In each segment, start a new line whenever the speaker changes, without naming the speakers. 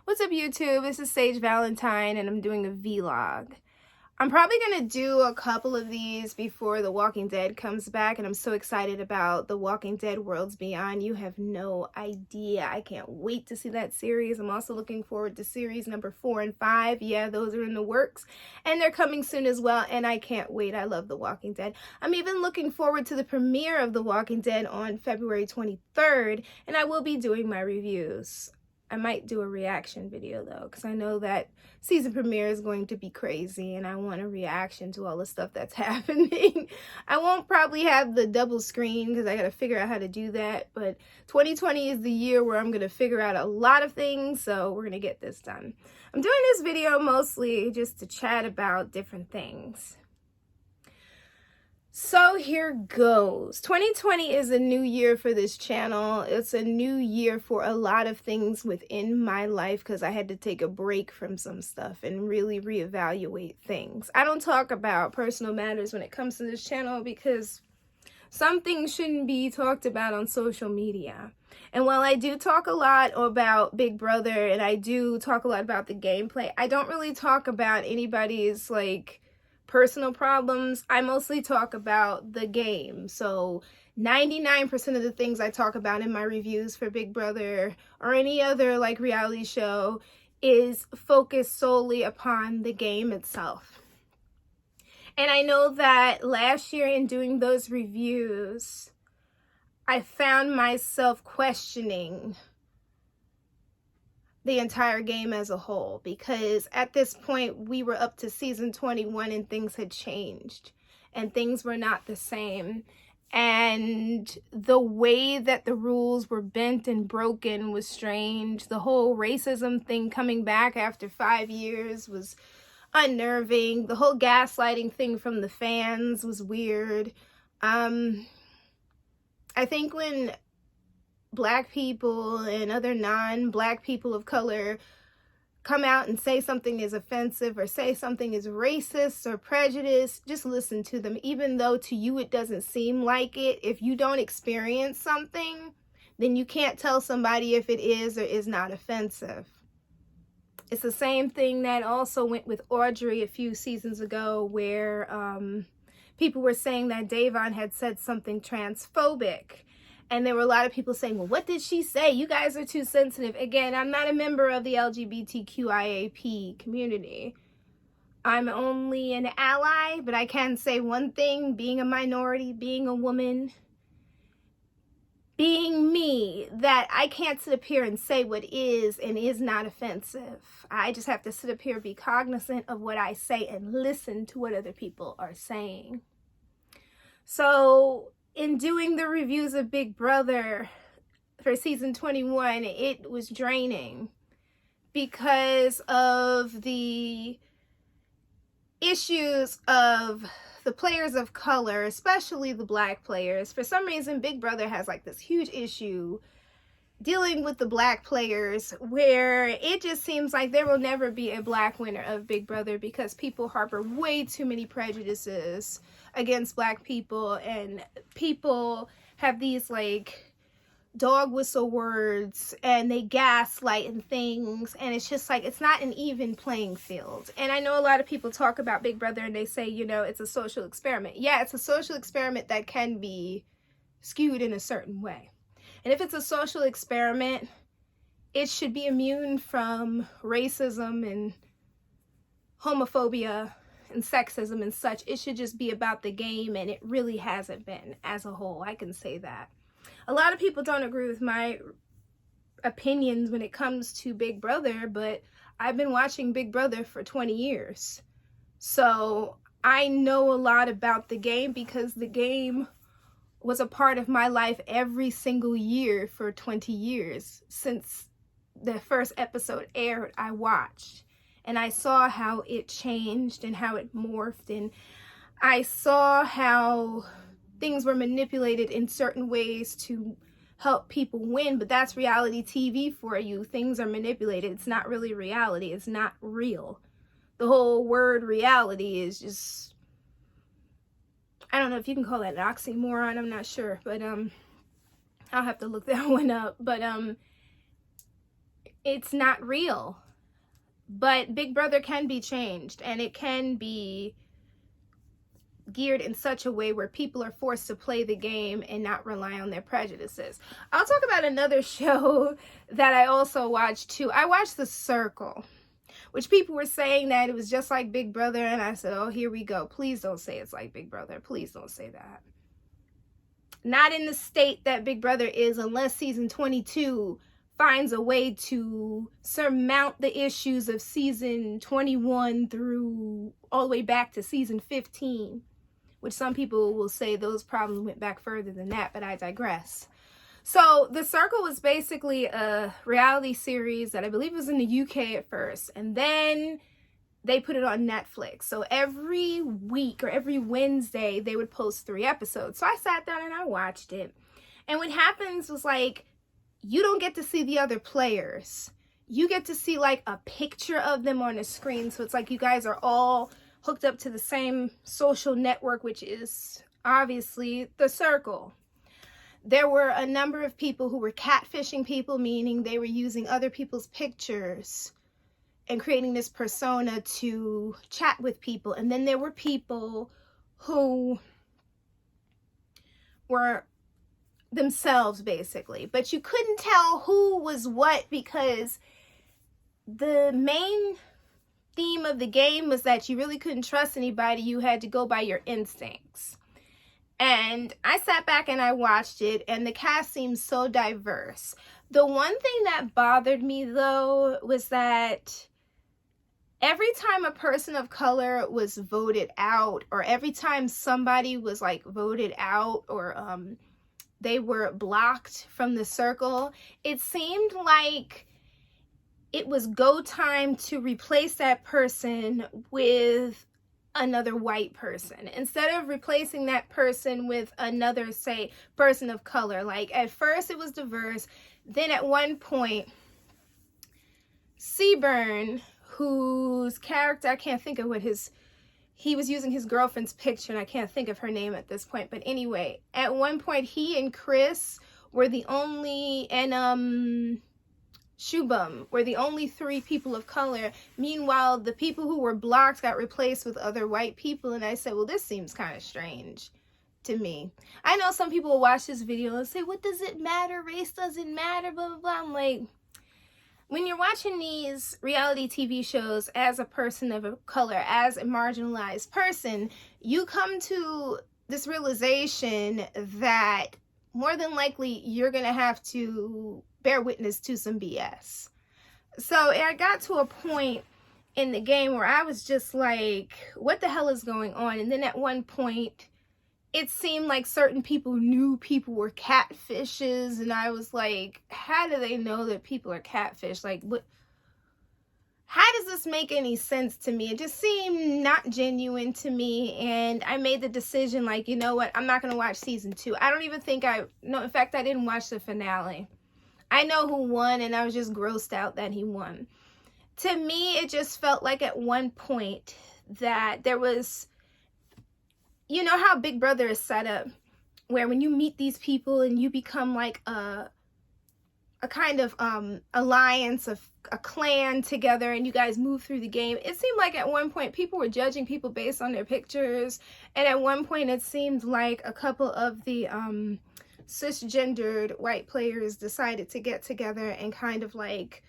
What's up, YouTube? This is Sage Valentine, and I'm doing a vlog. I'm probably going to do a couple of these before The Walking Dead comes back, and I'm so excited about The Walking Dead Worlds Beyond. You have no idea. I can't wait to see that series. I'm also looking forward to series number 4 and 5. Yeah, those are in the works, and they're coming soon as well, and I can't wait. I love The Walking Dead. I'm even looking forward to the premiere of The Walking Dead on February 23rd, and I will be doing my reviews. I might do a reaction video though, because I know that season premiere is going to be crazy and I want a reaction to all the stuff that's happening. I won't probably have the double screen because I got to figure out how to do that, but 2020 is the year where I'm going to figure out a lot of things, so we're going to get this done. I'm doing this video mostly just to chat about different things. So here goes. 2020 is a new year for this channel. It's a new year for a lot of things within my life because I had to take a break from some stuff and really reevaluate things. I don't talk about personal matters when it comes to this channel because some things shouldn't be talked about on social media. And while I do talk a lot about Big Brother and I do talk a lot about the gameplay, I don't really talk about anybody's personal problems. I mostly talk about the game. So 99% of the things I talk about in my reviews for Big Brother or any other reality show is focused solely upon the game itself. And I know that last year in doing those reviews, I found myself questioning the entire game as a whole, because at this point we were up to season 21 and things had changed and things were not the same, and the way that the rules were bent and broken was strange. The whole racism thing coming back after 5 years was unnerving. The whole gaslighting thing from the fans was weird. I think when Black people and other non-Black people of color come out and say something is offensive or say something is racist or prejudiced, just listen to them. Even though to you it doesn't seem like it, if you don't experience something, then you can't tell somebody if it is or is not offensive. It's the same thing that also went with Audrey a few seasons ago, where people were saying that Davon had said something transphobic. And there were a lot of people saying, well, what did she say? You guys are too sensitive. Again, I'm not a member of the LGBTQIAP community. I'm only an ally, but I can say one thing: being a minority, being a woman, being me, that I can't sit up here and say what is and is not offensive. I just have to sit up here, be cognizant of what I say, and listen to what other people are saying. So in doing the reviews of Big Brother for season 21, it was draining because of the issues of the players of color, especially the Black players. For some reason, Big Brother has this huge issue dealing with the Black players, where it just seems like there will never be a Black winner of Big Brother because people harbor way too many prejudices against Black people, and people have these dog whistle words and they gaslight and things, and it's just it's not an even playing field. And I know a lot of people talk about Big Brother and they say, it's a social experiment. Yeah, it's a social experiment that can be skewed in a certain way. And if it's a social experiment, it should be immune from racism and homophobia and sexism and such. It should just be about the game, and it really hasn't been as a whole. I can say that. A lot of people don't agree with my opinions when it comes to Big Brother, but I've been watching Big Brother for 20 years. So I know a lot about the game because the game was a part of my life every single year for 20 years. Since the first episode aired, I watched. And I saw how it changed and how it morphed. And I saw how things were manipulated in certain ways to help people win. But that's reality TV for you. Things are manipulated. It's not really reality. It's not real. The whole word reality is just, I don't know if you can call that an oxymoron. I'm not sure. But I'll have to look that one up. But it's not real. But Big Brother can be changed, and it can be geared in such a way where people are forced to play the game and not rely on their prejudices. I'll talk about another show that I also watched too. I watched The Circle, which people were saying that it was just like Big Brother, and I said, oh, here we go. Please don't say it's like Big Brother. Please don't say that. Not in the state that Big Brother is, unless season 22 finds a way to surmount the issues of season 21 through all the way back to season 15, which some people will say those problems went back further than that, but I digress. So The Circle was basically a reality series that I believe was in the UK at first, and then they put it on Netflix. So every week or every Wednesday, they would post 3 episodes. So I sat down and I watched it. And what happens was, like, you don't get to see the other players. You get to see like a picture of them on a screen. So it's like you guys are all hooked up to the same social network, which is obviously The Circle. There were a number of people who were catfishing people, meaning they were using other people's pictures and creating this persona to chat with people. And then there were people who were themselves, basically. But you couldn't tell who was what, because the main theme of the game was that you really couldn't trust anybody. You had to go by your instincts. And I sat back and I watched it, and the cast seemed so diverse. The one thing that bothered me, though, was that every time a person of color was voted out, or every time somebody was like voted out, or they were blocked from the circle, it seemed like it was go time to replace that person with another white person, instead of replacing that person with another, say, person of color. Like, at first it was diverse, then at one point, Seaburn, whose character, I can't think of what he was using his girlfriend's picture, and I can't think of her name at this point. But anyway, at one point, he and Chris were the only, and Shubham were the only 3 people of color. Meanwhile, the people who were blocked got replaced with other white people. And I said, well, this seems kind of strange to me. I know some people will watch this video and say, what does it matter? Race doesn't matter, blah, blah, blah. I'm like, when you're watching these reality TV shows as a person of color, as a marginalized person, you come to this realization that more than likely you're going to have to bear witness to some BS. So I got to a point in the game where I was just like, what the hell is going on? And then at one point, it seemed like certain people knew people were catfishes, and I was like, how do they know that people are catfish? Like, what? How does this make any sense to me? It just seemed not genuine to me, and I made the decision, like, you know what? I'm not going to watch season 2. I don't even think no, in fact, I didn't watch the finale. I know who won, and I was just grossed out that he won. To me, it just felt like at one point that there was, you know how Big Brother is set up, where when you meet these people and you become like a kind of alliance, of a clan together, and you guys move through the game. It seemed like at one point people were judging people based on their pictures, and at one point it seemed like a couple of the cisgendered white players decided to get together and kind of like,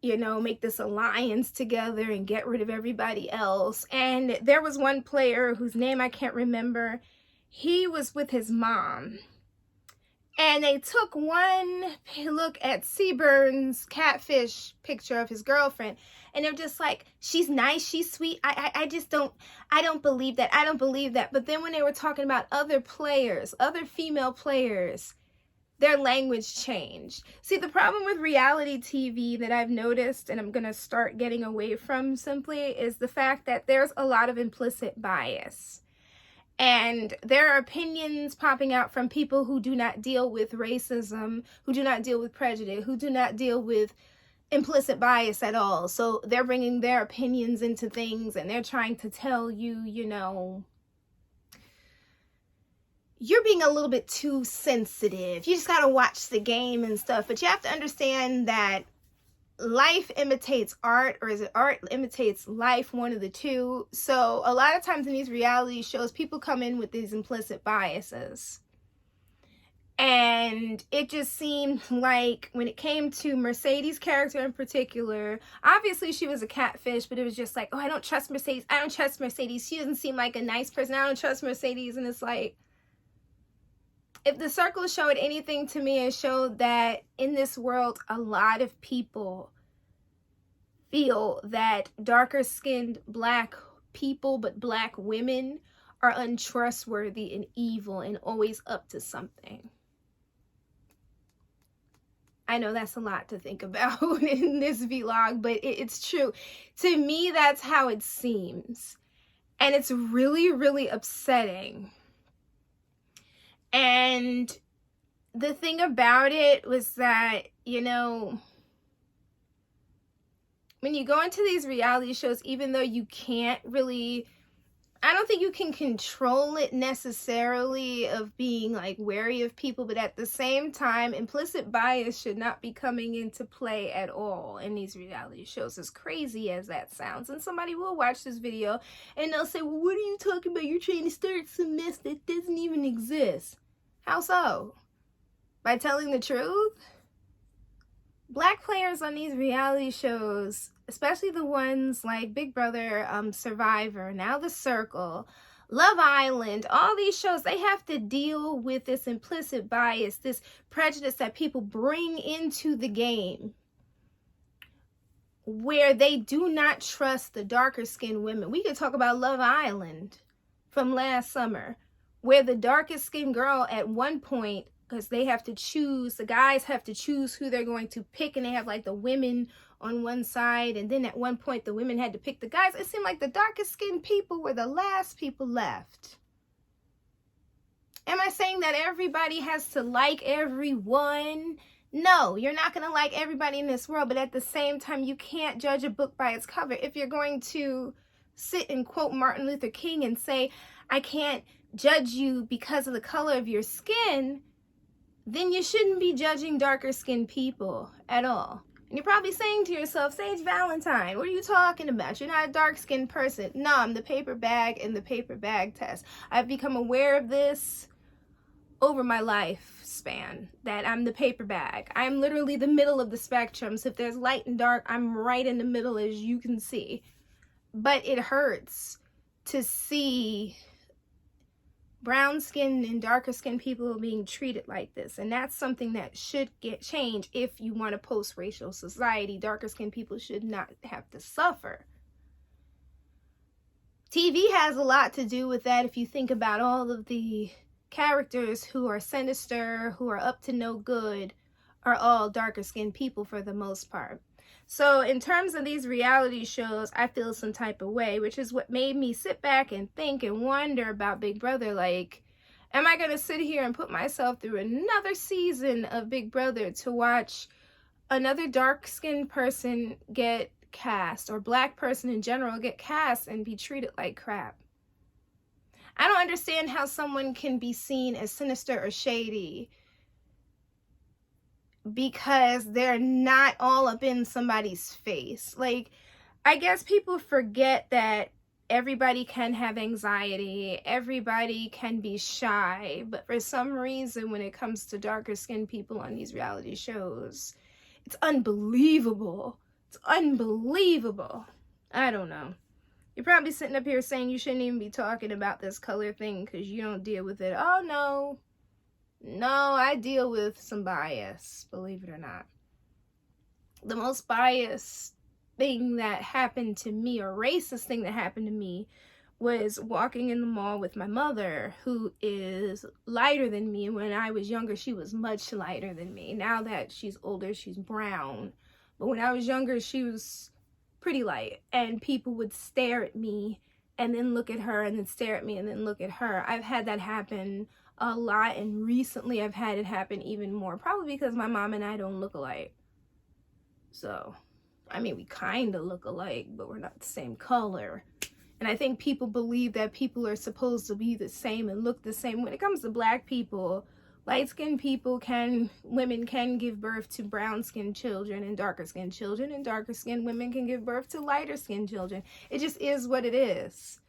you know, make this alliance together and get rid of everybody else. And there was one player whose name I can't remember. He was with his mom, and they took one look at Seaburn's catfish picture of his girlfriend, and they're just like, she's nice, she's sweet. I don't believe that. I don't believe that. But then when they were talking about other players, other female players, their language changed. See, the problem with reality TV that I've noticed, and I'm going to start getting away from simply, is the fact that there's a lot of implicit bias. And there are opinions popping out from people who do not deal with racism, who do not deal with prejudice, who do not deal with implicit bias at all. So they're bringing their opinions into things, and they're trying to tell you, you know, you're being a little bit too sensitive. You just got to watch the game and stuff. But you have to understand that life imitates art, or is it art imitates life? One of the two. So a lot of times in these reality shows, people come in with these implicit biases. And it just seemed like when it came to Mercedes' character in particular, obviously she was a catfish, but it was just like, oh, I don't trust Mercedes. I don't trust Mercedes. She doesn't seem like a nice person. I don't trust Mercedes. And it's like, if the circle showed anything to me, it showed that in this world, a lot of people feel that darker skinned black people, but black women, are untrustworthy and evil and always up to something. I know that's a lot to think about in this vlog, but it's true. To me, that's how it seems. And it's really, really upsetting. And the thing about it was that, you know, when you go into these reality shows, even though you can't really, I don't think you can control it necessarily of being like wary of people, but at the same time, implicit bias should not be coming into play at all in these reality shows, as crazy as that sounds. And somebody will watch this video and they'll say, well, what are you talking about? You're trying to start some mess that doesn't even exist. How so? By telling the truth? Black players on these reality shows, especially the ones like Big Brother, Survivor, now The Circle, Love Island, all these shows, they have to deal with this implicit bias, this prejudice that people bring into the game, where they do not trust the darker skinned women. We could talk about Love Island from last summer, where the darkest skinned girl at one point, because they have to choose, the guys have to choose who they're going to pick, and they have like the women on one side, and then at one point the women had to pick the guys. It seemed like the darkest skinned people were the last people left. Am I saying that everybody has to like everyone? No, you're not going to like everybody in this world, but at the same time, you can't judge a book by its cover. If you're going to sit and quote Martin Luther King and say, I can't judge you because of the color of your skin, then you shouldn't be judging darker skinned people at all. And you're probably saying to yourself, Sage Valentine, what are you talking about? You're not a dark skinned person. No, I'm the paper bag and the paper bag test. I've become aware of this over my lifespan, that I'm the paper bag. I'm literally the middle of the spectrum. So if there's light and dark, I'm right in the middle, as you can see. But it hurts to see brown skinned and darker skinned people being treated like this. And that's something that should get changed if you want a post-racial society. Darker skinned people should not have to suffer. TV has a lot to do with that. If you think about all of the characters who are sinister, who are up to no good, are all darker skinned people for the most part. So in terms of these reality shows, I feel some type of way, which is what made me sit back and think and wonder about Big Brother. Like, am I going to sit here and put myself through another season of Big Brother to watch another dark-skinned person get cast, or black person in general get cast and be treated like crap? I don't understand how someone can be seen as sinister or shady because they're not all up in somebody's face. Like, I guess people forget that everybody can have anxiety, everybody can be shy, but for some reason when it comes to darker skinned people on these reality shows, it's unbelievable. It's unbelievable. I don't know. You're probably sitting up here saying you shouldn't even be talking about this color thing because you don't deal with it. Oh no. No, I deal with some bias, believe it or not. The most biased thing that happened to me, or racist thing that happened to me, was walking in the mall with my mother, who is lighter than me. When I was younger, she was much lighter than me. Now that she's older, she's brown. But when I was younger, she was pretty light. And people would stare at me and then look at her and then stare at me and then look at her. I've had that happen a lot, and recently I've had it happen even more, probably because my mom and I don't look alike. So, I mean, we kind of look alike, but we're not the same color. And I think people believe that people are supposed to be the same and look the same. When it comes to black people, Light-skinned women can give birth to brown-skinned children and darker-skinned children, and darker-skinned women can give birth to lighter-skinned children. It just is what it is.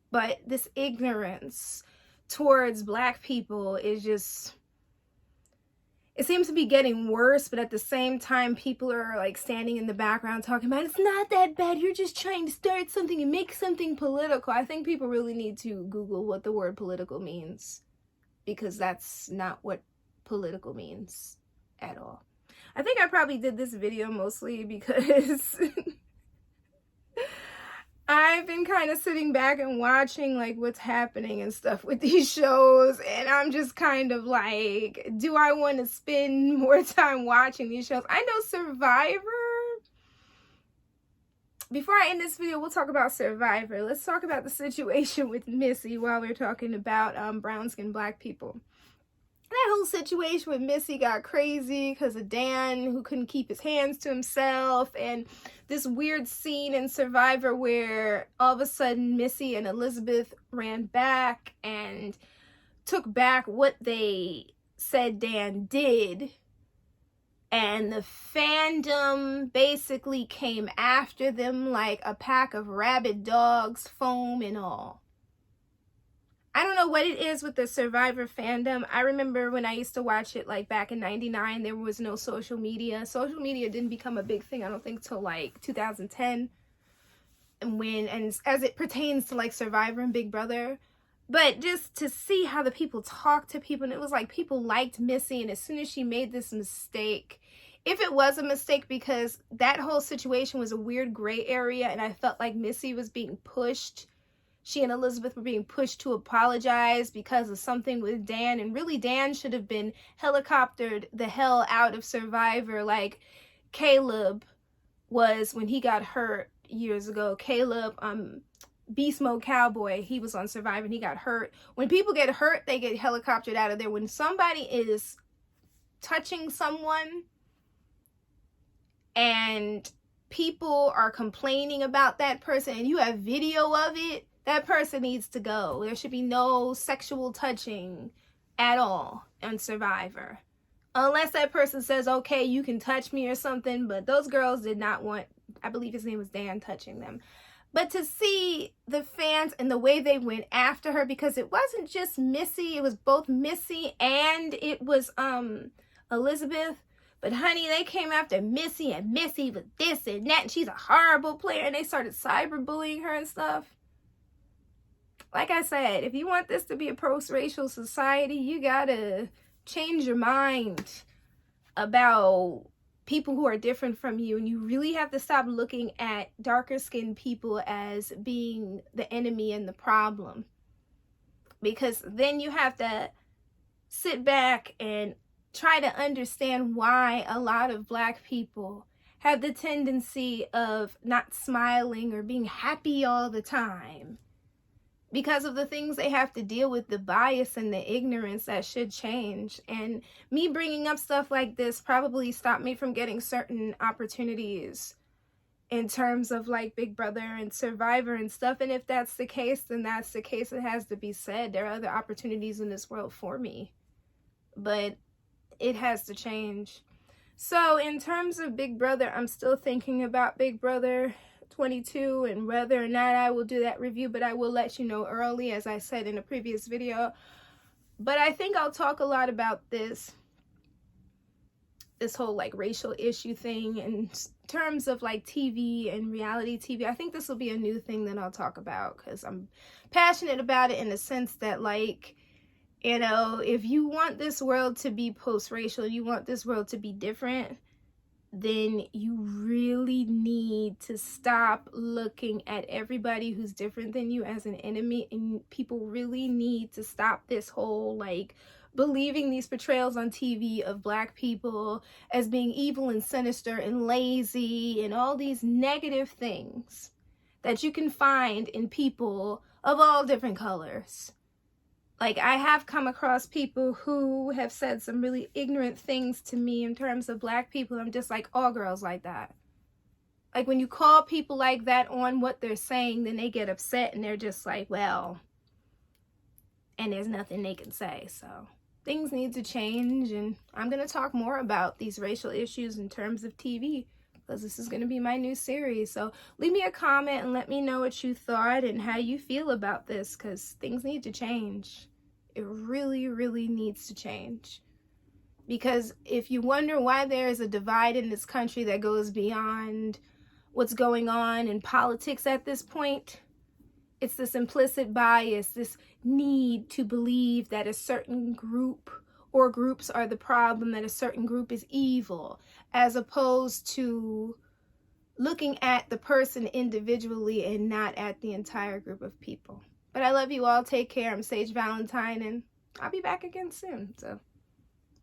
But this ignorance towards Black people is just, it seems to be getting worse, but at the same time, people are like standing in the background talking about, it's not that bad, you're just trying to start something and make something political. I think people really need to Google what the word political means, because that's not what political means at all. I think I probably did this video mostly because I've been kind of sitting back and watching like what's happening and stuff with these shows, and I'm just kind of like, do I want to spend more time watching these shows? I know Survivor. Before I end this video, we'll talk about Survivor. Let's talk about the situation with Missy while we're talking about brown-skinned Black people. That whole situation with Missy got crazy because of Dan, who couldn't keep his hands to himself, and this weird scene in Survivor where all of a sudden Missy and Elizabeth ran back and took back what they said Dan did, and the fandom basically came after them like a pack of rabid dogs, foam and all. I don't know what it is with the Survivor fandom. I remember when I used to watch it like back in '99, there was no social media. Social media didn't become a big thing, I don't think, till like 2010. And as it pertains to like Survivor and Big Brother. But just to see how the people talk to people, and it was like people liked Missy, and as soon as she made this mistake, if it was a mistake, because that whole situation was a weird gray area, and I felt like Missy was being pushed. She and Elizabeth were being pushed to apologize because of something with Dan, and really Dan should have been helicoptered the hell out of Survivor like Caleb was when he got hurt years ago. Caleb, Beast Mode Cowboy, he was on Survivor and he got hurt. When people get hurt, they get helicoptered out of there. When somebody is touching someone and people are complaining about that person and you have video of it, that person needs to go. There should be no sexual touching at all on Survivor. Unless that person says, okay, you can touch me or something. But those girls did not want, I believe his name was Dan, touching them. But to see the fans and the way they went after her, because it wasn't just Missy, it was both Missy and it was Elizabeth. But honey, they came after Missy, and Missy was this and that, and she's a horrible player, and they started cyberbullying her and stuff. Like I said, if you want this to be a post-racial society, you gotta change your mind about people who are different from you, and you really have to stop looking at darker skinned people as being the enemy and the problem, because then you have to sit back and try to understand why a lot of Black people have the tendency of not smiling or being happy all the time because of the things they have to deal with, the bias and the ignorance that should change. And me bringing up stuff like this probably stopped me from getting certain opportunities in terms of like Big Brother and Survivor and stuff. And if that's the case, then that's the case. It has to be said. There are other opportunities in this world for me, but it has to change. So in terms of Big Brother, I'm still thinking about Big Brother 22 and whether or not I will do that review, but I will let you know early, as I said in a previous video. But I think I'll talk a lot about this whole like racial issue thing in terms of like TV and reality TV. I think this will be a new thing that I'll talk about because I'm passionate about it, in the sense that, like, you know, if you want this world to be post-racial, you want this world to be different, then you really need to stop looking at everybody who's different than you as an enemy. And people really need to stop this whole like believing these portrayals on TV of Black people as being evil and sinister and lazy and all these negative things that you can find in people of all different colors. Like, I have come across people who have said some really ignorant things to me in terms of Black people. I'm just like, all girls like that. Like, when you call people like that on what they're saying, then they get upset and they're just like, well, and there's nothing they can say. So things need to change, and I'm going to talk more about these racial issues in terms of TV, because this is going to be my new series. So leave me a comment and let me know what you thought and how you feel about this, because things need to change. It really, really needs to change. Because if you wonder why there is a divide in this country that goes beyond what's going on in politics at this point, it's this implicit bias, this need to believe that a certain group or groups are the problem, that a certain group is evil, as opposed to looking at the person individually and not at the entire group of people. But I love you all. Take care. I'm Sage Valentine, and I'll be back again soon. So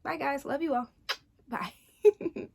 bye, guys. Love you all. Bye.